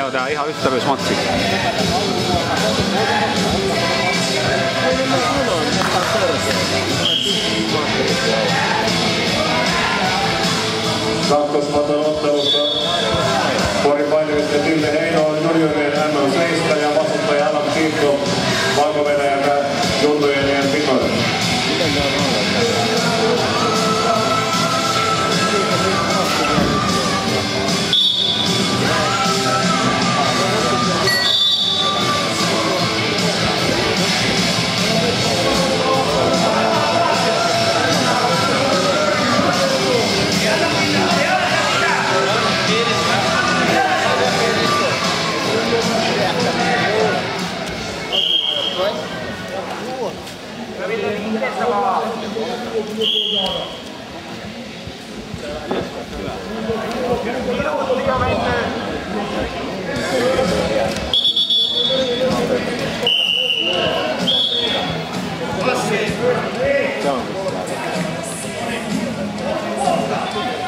Joo, tää on ihan ystävyysmatsi. Kakkosmaton ottelussa Porin painimisten Ville Heino on juniorien MM7 ja vastustaja Alan Tinto Valko-Venäjältä junnujen ja Pinoille.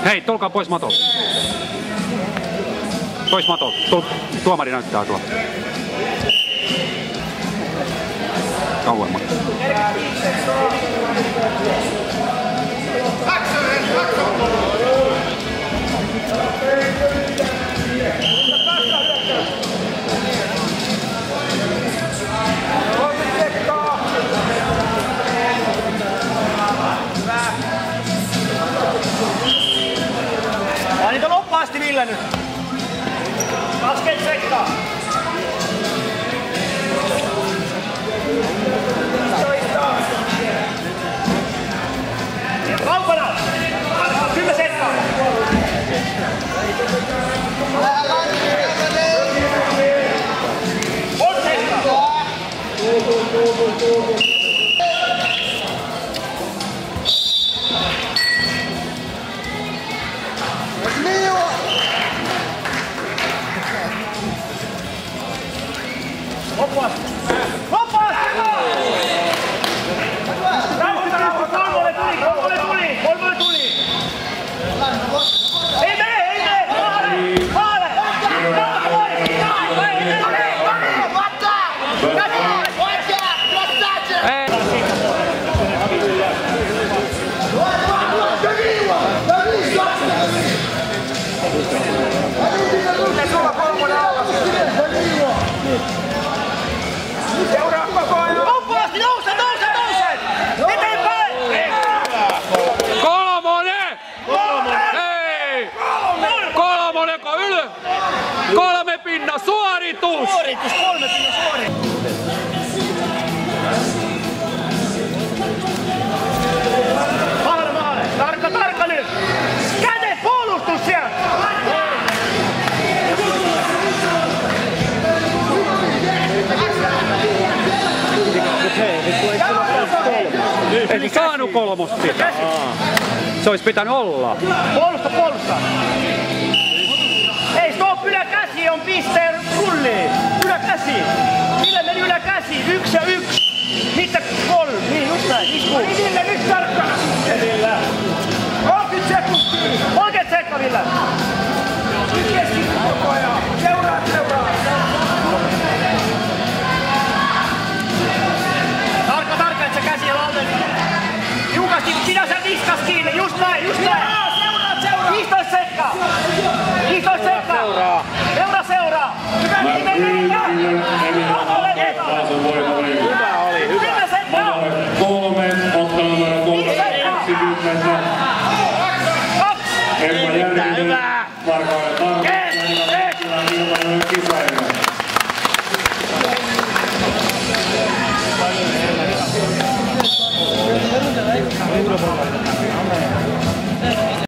Hei, tulkaa pois matolta. Pois matolta. Tuomari näyttää tuolla. Kauemmas. Ja niitä loppaasti Ville nyt. 20 sekkaa. Kaukana! 10 sekkaa. On sekkaa. Hoppas! Hoppas! Kolmonen tuli! Ei mene! Maale! Vapaasti, nouse! Eteenpäin! Kolmonen! Hei! Kolmonenko ylös? 3 pinnan suoritus! Suoritus, 3 pinnan suoritus! Maale! Tarkka nyt! Kädet puolustus siellä! Eli saanut kolmosta sitä. Se olisi pitänyt olla. Puolusta! Ei, stop! Yläkäsi on pisteen rulliin! Yläkäsi! Ville meni yläkäsi! 1 ja 1! Mitä 3? Niin, just näin! Isku! Ville, nyt tarkkana! Ville! 30 sekuntia! 30 sekkaa, Ville! Keskitty koko ajan! Seuraa! Tarkka, että se käsi on alle! Tiukasti, pidä sen niskas kiinni! Just näin! 15 sekkaa! 15 sekkaa! Seuraa! Hyvä! Hyvä oli, hyvä. 10 sekkaa! 3, ottelu numero 20. Emma Järvinen, Varkauden Tarkka, Ilmanen Kisainen.